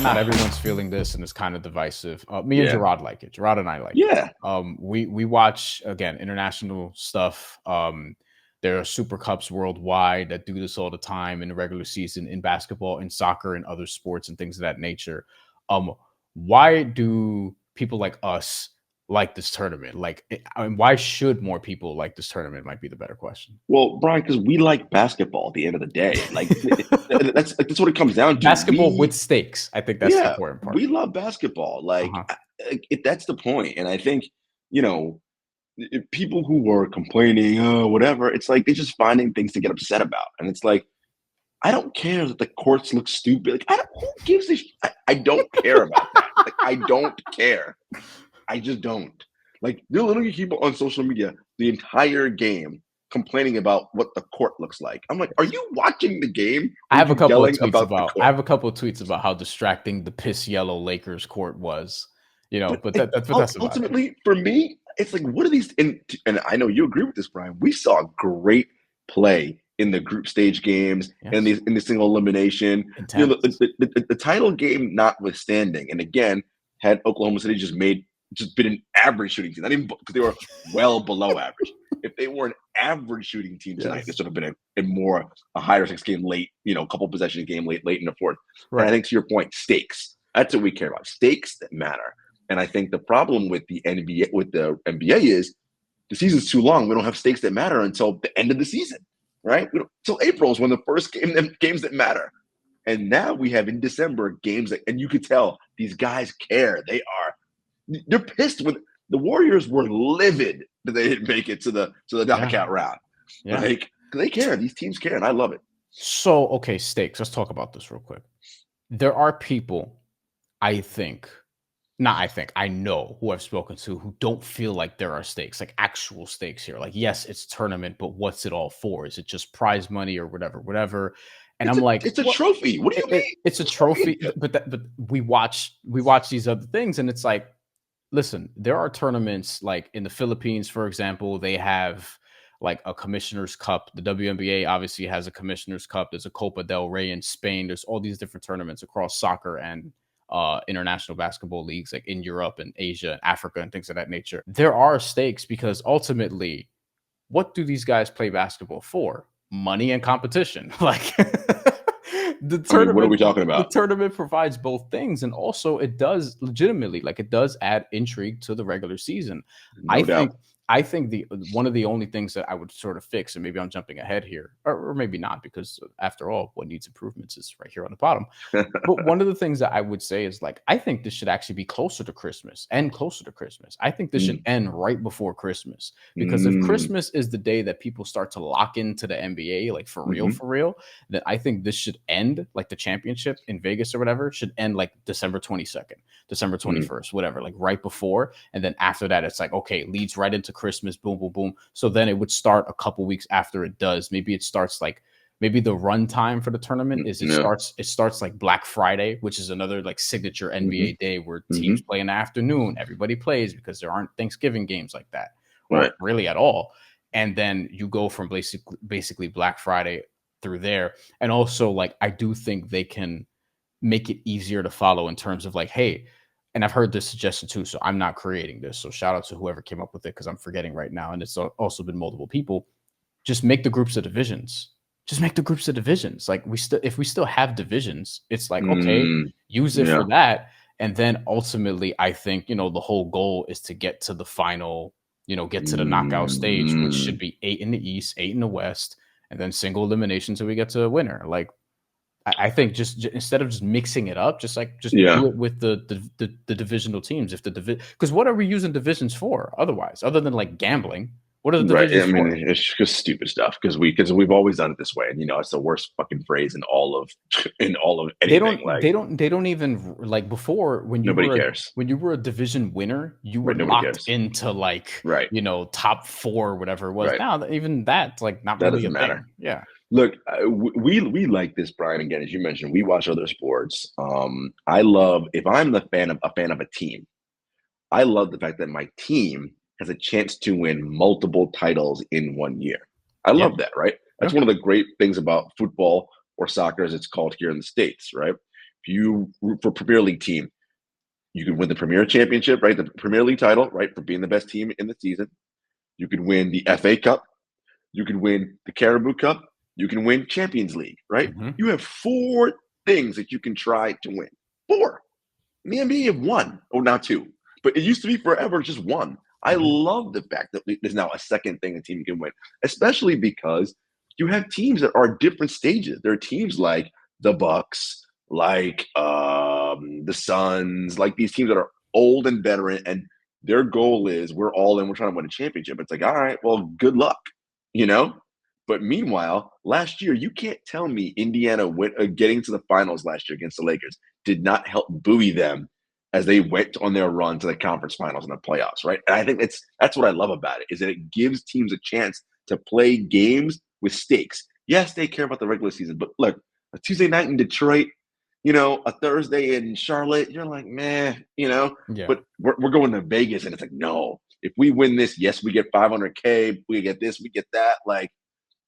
not everyone's feeling this, and it's kind of divisive. Me and Yeah. Jarod like it. Jarod and I like Yeah. it. We watch again international stuff. There are Super Cups worldwide that do this all the time in the regular season in basketball, in soccer, and other sports and things of that nature. Why do people like us like this tournament? Like, I mean, why should more people like this tournament? Might be the better question. Well, Brian, because we like basketball at the end of the day. Like that's what it comes down to. Basketball with stakes. I think that's the Yeah, important part. we love basketball. Like Uh-huh. that's the point. And I think, you know, people who are complaining, oh, whatever, it's like they're just finding things to get upset about. And it's like, I don't care that the courts look stupid. Like, who gives a I don't care about that. Like, I don't care. I just don't. Like, there are literally people on social media the entire game complaining about what the court looks like. I'm like, are you watching the game? I Or are have a you couple of yelling tweets about the about court? how distracting the piss yellow Lakers court was. But But like, that's about it. ultimately, for me, it's like, what are these? And I know you agree with this, Brian. We saw great play in the group stage games and Yes. in the single elimination. You know, Intense. the title game notwithstanding, and again, had Oklahoma City just been an average shooting team, not even because they were well below average. If they were an average shooting team tonight, Yes. this would have been a higher six game late, a couple possession game late in the fourth. And I Right. think to your point, stakes. That's what we care about. Stakes that matter. And I think the problem with the NBA is the season's too long. We don't have stakes that matter until the end of the season, right? Until April is when the first games that matter. And now we have in December games and you could tell these guys care. They're pissed when the Warriors were livid that they didn't make it to the knockout round. Yeah. Like, they care. These teams care, and I love it. So, okay, stakes. Let's talk about this real quick. There are people, I know who I've spoken to who don't feel like there are stakes, like actual stakes here. Like, yes, it's tournament, but what's it all for? Is it just prize money or whatever? And I'm like, it's a trophy. What do you mean? It's a trophy, but we watch these other things, and it's like, listen, there are tournaments like in the Philippines, for example, they have like a Commissioner's Cup. The WNBA obviously has a Commissioner's Cup. There's a Copa del Rey in Spain. There's all these different tournaments across soccer and international basketball leagues like in Europe and Asia and Africa and things of that nature. There are stakes because ultimately, what do these guys play basketball for? Money and competition. Like the tournament. I mean, what are we talking about? The tournament provides both things, and also it does legitimately, like it does add intrigue to the regular season. No doubt. I think the one of the only things that I would sort of fix, and maybe I'm jumping ahead here, or maybe not, because after all, what needs improvements is right here on the bottom. But one of the things that I would say is like, I think this should actually be closer to Christmas and closer to Christmas. I think this should end right before Christmas, because if Christmas is the day that people start to lock into the NBA, like for real, then I think this should end, like the championship in Vegas or whatever should end like December 22nd, December 21st, whatever, like right before. And then after that, it's like, okay, leads right into Christmas, boom, boom, boom. So then it would start a couple weeks after it does. Maybe it starts like, maybe the run time for the tournament is it starts like Black Friday, which is another like signature NBA day where teams play in the afternoon. Everybody plays because there aren't Thanksgiving games like that, or really at all. And then you go from basically Black Friday through there. And also, like, I do think they can make it easier to follow in terms of like, hey, and I've heard this suggestion too, so I'm not creating this. So shout out to whoever came up with it, because I'm forgetting right now. And it's also been multiple people. Just make the groups of divisions. Just make the groups of divisions. Like if we still have divisions, it's like, okay, use it for that. And then ultimately, I think, the whole goal is to get to the final, get to the knockout stage, which should be 8 in the East, 8 in the West, and then single elimination till we get to a winner. Like, I think just instead of just mixing it up, just do it with the divisional teams. Because what are we using divisions for otherwise, other than like gambling? What are the divisions for? I mean, it's just stupid stuff because we've always done it this way, and it's the worst fucking phrase in all of anything. They don't even, like, before, when you cares. When you were a division winner, you were locked into like top 4 or whatever it was. Now even that's like not that really doesn't matter. Thing. Yeah. Look, we like this, Brian. Again, as you mentioned, we watch other sports. I love, if I'm a fan of a team, I love the fact that my team has a chance to win multiple titles in 1 year. I love that, right? That's one of the great things about football, or soccer as it's called here in the States, right? if you root for Premier League team, you can win the Premier Championship, right? The Premier League title, right? For being the best team in the season. You could win the FA Cup. You can win the Caribou Cup. You can win Champions League, right? Mhm. You have 4 things that you can try to win. 4. In the NBA, you have 1. Oh, now 2. But it used to be forever just 1. I Mhm. love the fact that there's now a second thing a team can win, especially because you have teams that are different stages. There are teams like the Bucks, like the Suns, like these teams that are old and veteran, and their goal is we're all in, we're trying to win a championship. It's like, all right, well, good luck, you know? But meanwhile, last year, you can't tell me Indiana went getting to the finals last year against the Lakers did not help buoy them as they went on their run to the conference finals and the playoffs, right? And I think that's what I love about it, is that it gives teams a chance to play games with stakes. Yes, they care about the regular season, but look, a Tuesday night in Detroit, a Thursday in Charlotte, you're like, man, Yeah. but we're going to Vegas, and it's like, no, if we win this, yes, we get 500K, we get this, we get that. Like,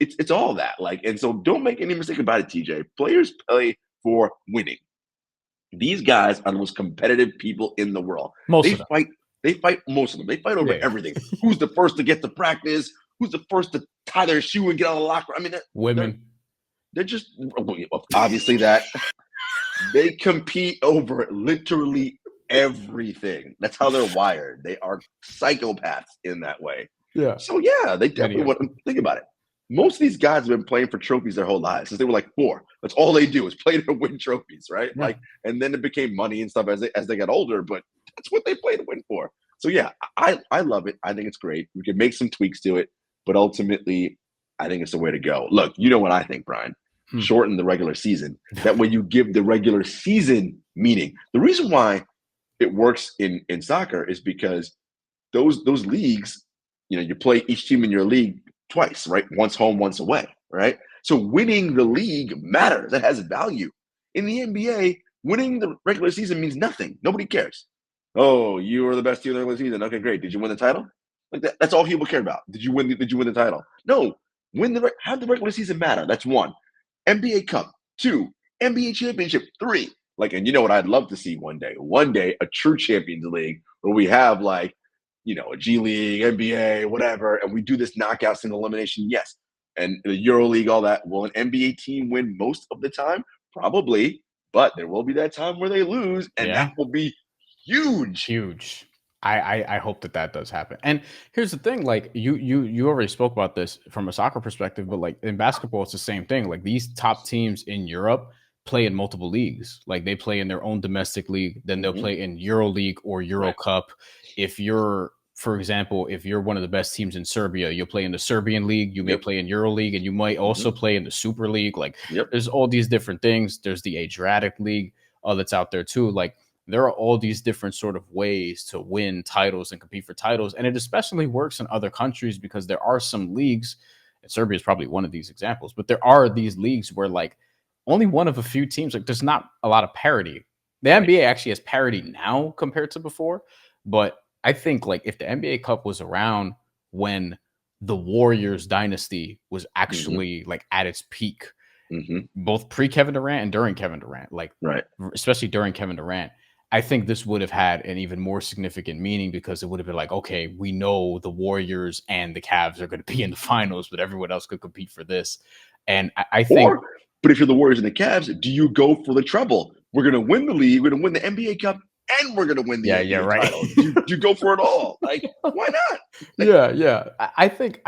it's all that. Like, and so don't make any mistake about it, TJ. Players play for winning. These guys are the most competitive people in the world. Most They of them. fight. They fight most of them. They fight over Yeah. everything. Who's the first to get to practice? Who's the first to tie their shoe and get out of the locker? I mean, they're Women. they're just obviously that they compete over literally everything. That's how they're wired. They are psychopaths in that way. Yeah. So yeah, they Many definitely of want to them. think about it. Most of these guys have been playing for trophies their whole lives since they were like 4. That's all they do is play to win trophies, right? Yeah. Like, and then it became money and stuff as they got older, but that's what they play to win for. So yeah, I love it. I think it's great. We can make some tweaks to it, but ultimately, I think it's the way to go. Look, you know what I think, Brian? Hmm. Shorten the regular season. That way, you give the regular season meaning. The reason why it works in soccer is because those leagues, you play each team in your league twice, right? Once home, once away, right? So winning the league matters. That has value. In the NBA, winning the regular season means nothing. Nobody cares. Oh, you were the best team in the regular season. Okay, great. Did you win the title? Like that's all people care about. Did you win the title? No. Have the regular season matter. That's 1. NBA Cup, 2. NBA Championship, 3. Like, and you know what I'd love to see one day? One day, a true Champions League where we have like a G League, NBA, whatever, and we do this knockout single elimination, yes. And the Euro League, all that. Will an NBA team win most of the time? Probably, but there will be that time where they lose, and that Yeah. will be huge. Huge. I hope that does happen. And here's the thing, like you already spoke about this from a soccer perspective, but like in basketball, it's the same thing. Like these top teams in Europe play in multiple leagues. Like they play in their own domestic league, then they'll Hmm. play in Euro League or Euro Right. Cup. If you're, for example, if you're one of the best teams in Serbia, you'll play in the Serbian league, you may Yep. play in Euro League, and you might also Hmm. play in the Super League. Like Yep. there's all these different things. There's the Adriatic League that's out there too. Like there are all these different sort of ways to win titles and compete for titles. And it especially works in other countries because there are some leagues, and Serbia is probably one of these examples, but there are these leagues where like only one of a few teams, like there's not a lot of parity. The Right. NBA actually has parity now compared to before, but I think like if the NBA Cup was around when the Warriors dynasty was Hmm. actually like at its peak, Hmm. both pre Kevin Durant and during Kevin Durant, like Right. especially during Kevin Durant, I think this would have had an even more significant meaning because it would have been like, okay, we know the Warriors and the Cavs are going to be in the finals, but everyone else could compete for this. And I think, Or, but if you're the Warriors and the Cavs, do you go for the treble? We're going to win the league, we're going to win the NBA Cup, and we're going to win the yeah, yeah, NBA right. title. Do you go for it all? Like, why not? Like, Yeah, yeah. I think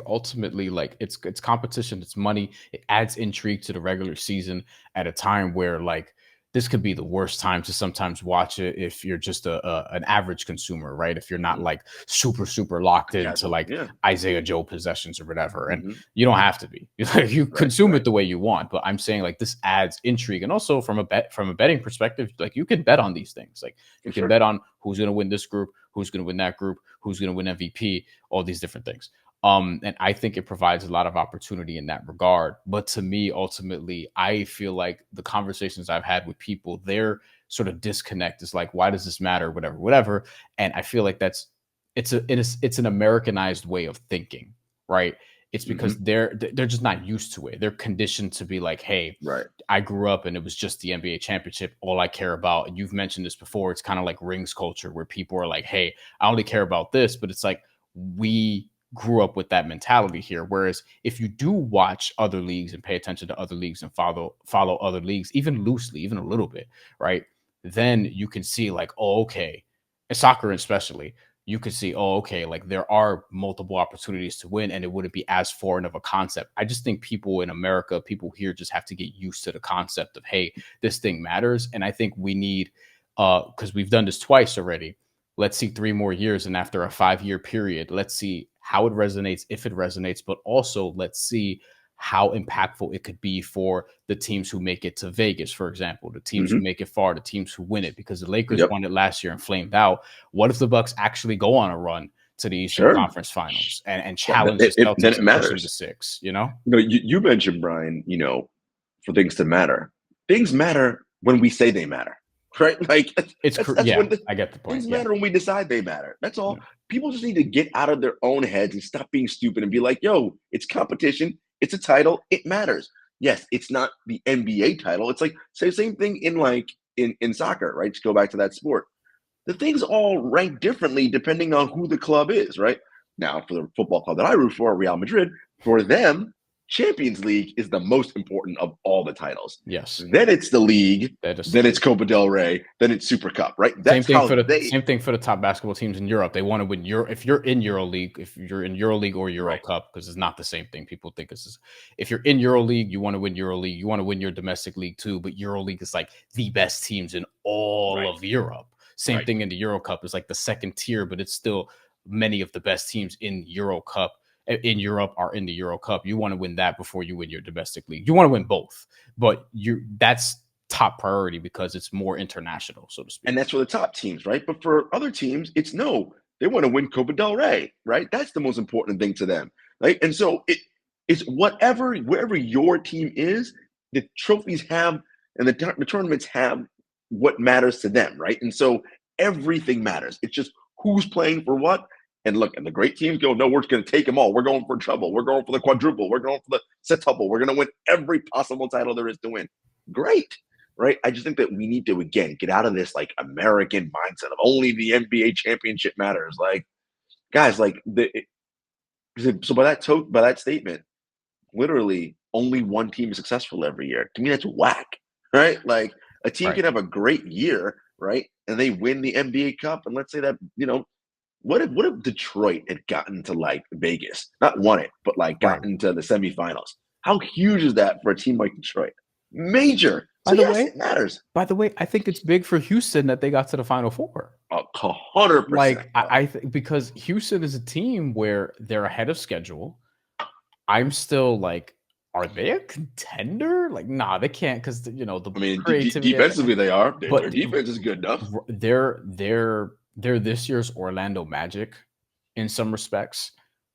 ultimately like it's competition, it's money. It adds intrigue to the regular season at a time where like this could be the worst time to sometimes watch it if you're just an average consumer, right? If you're not mhm, like super locked into casual. like Yeah. Isaiah Joe possessions or whatever. And Hmm. you don't have to be. Like you Right. consume Right. it the way you want, but I'm saying like this adds intrigue. And also from a betting perspective, like you can bet on these things. Like For you can sure. bet on who's going to win this group, who's going to win that group, who's going to win MVP, all these different things. And I think it provides a lot of opportunity in that regard. But to me, ultimately, I feel like the conversations I've had with people, their sort of disconnect is like, why does this matter? Whatever, whatever. And I feel like it's an Americanized way of thinking, right? It's because Hmm. they're just not used to it. They're conditioned to be like, hey, Right. I grew up and it was just the NBA championship, all I care about. And you've mentioned this before. It's kind of like rings culture where people are like, hey, I only care about this. But it's like we grew up with that mentality here. Whereas if you do watch other leagues and pay attention to other leagues and follow other leagues, even loosely, even a little bit, right? Then you can see like, oh, okay. And soccer especially, you could see, oh, okay, like there are multiple opportunities to win and it wouldn't be as foreign of a concept. I just think people in America, people here just have to get used to the concept of, hey, this thing matters. And I think we need, because we've done this twice already. Let's see 3 more years. And after a 5-year period, let's see how it resonates, if it resonates, but also let's see how impactful it could be for the teams who make it to Vegas, for example, the teams who Hmm. make it far, the teams who win it, because the Lakers Yep. won it last year and flamed out. What if the Bucks actually go on a run to the Eastern Sure. Conference Finals and challenge the Then Celtics it and push them to matters. 6? You know, You mentioned, Brian, for things to matter. Things matter when we say they matter, right? Like that's yeah, when the I get the point. things Yeah, matter when we decide they matter. That's all. yeah, People just need to get out of their own heads and stop being stupid and be like, "Yo, it's competition. It's a title. It matters." Yes, it's not the NBA title. It's like same thing in in soccer, right? To go back to that sport, the things all rank differently depending on who the club is, right? Now, for the football club that I root for, Real Madrid, for them, Champions League is the most important of all the titles. yes, Then it's the league, that is then it's Copa del Rey, then it's Super Cup, right? That's how they same thing for the top basketball teams in Europe. They want to win Euro. If you're in EuroLeague, if you're in EuroLeague or Euro right, Cup, because it's not the same thing. People think this is. If you're in EuroLeague, you want to win EuroLeague. You want to win your domestic league too. But EuroLeague is like the best teams in all right, of Europe. Same right. thing in the Euro Cup is like the second tier, but it's still many of the best teams in Euro Cup in Europe are in the Euro Cup. You want to win that before you win your domestic league. You want to win both, but that's top priority because it's more international, so to speak. And that's for the top teams, right? But for other teams, it's no, they want to win Copa del Rey, right? That's the most important thing to them, right? And so it's whatever, wherever your team is, the trophies have and the tournaments have what matters to them, right? And so everything matters. It's just who's playing for what. And look, and the great teams go, no, we're just going to take them all. We're going for trouble. We're going for the quadruple. We're going for the septuple. We're going to win every possible title there is to win. Great, right? I just think that we need to again get out of this like American mindset of only the NBA championship matters. Like, guys, so by that statement, literally only one team is successful every year. To me, that's whack, right? Like a team Right. can have a great year, right, and they win the NBA Cup, and let's say that what if Detroit had gotten to like Vegas, not won it, but like Right. gotten to the semifinals? How huge is that for a team like Detroit? Major. By So the yes, way, it matters. I think it's big for Houston that they got to the Final Four. 100%, Like bro. I think because Houston is a team where they're ahead of schedule. I'm still like, are they a contender? Like, nah, they can't because the I mean, creativity at the end. defensively they are. Their But defense is good enough. they're this year's Orlando Magic in some respects.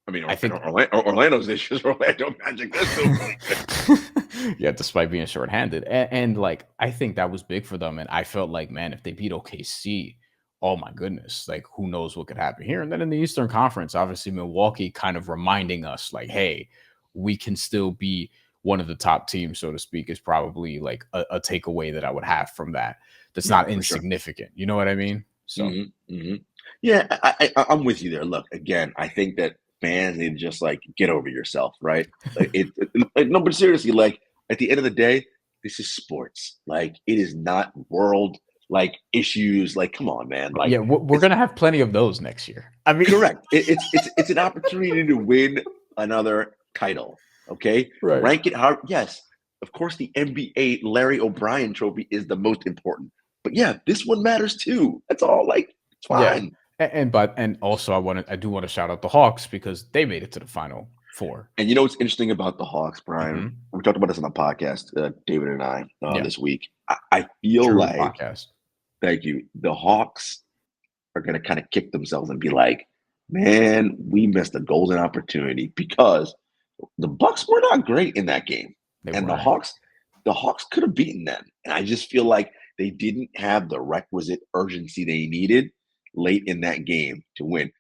I mean, I think Orlando's issues. Orlando Magic. They're still really good. yeah, despite being shorthanded. And like I think that was big for them. And I felt like, man, if they beat OKC, oh my goodness, like who knows what could happen here. And then in the Eastern Conference, obviously Milwaukee kind of reminding us, like, hey, we can still be one of the top teams, so to speak, is probably like a takeaway that I would have from that. That's No, not for sure. insignificant. You know what I mean? So Hmm. Hmm. Yeah, I'm with you there. Look, again, I think that fans need to just like get over yourself, right? No, but seriously, like at the end of the day, this is sports. Like it is not world like issues. Like, come on, man. yeah, Like we're it's gonna have plenty of those next year. I mean, correct. It's an opportunity to win another title. Okay, right. rank it hard. Yes, of course, the NBA Larry O'Brien Trophy is the most important. But yeah, this one matters too. That's all. Like, it's Yeah. fine. And also I do want to shout out the Hawks because they made it to the final four. And you know what's interesting about the Hawks, Brian? Hmm. We talked about this on the podcast, David and I, Yeah. this week. I feel TrueHoop like, podcast. thank you, the Hawks are going to kind of kick themselves and be like, man, we missed a golden opportunity because the Bucks were not great in that game, They and weren't. The Hawks could have beaten them. And I just feel like they didn't have the requisite urgency they needed late in that game to win.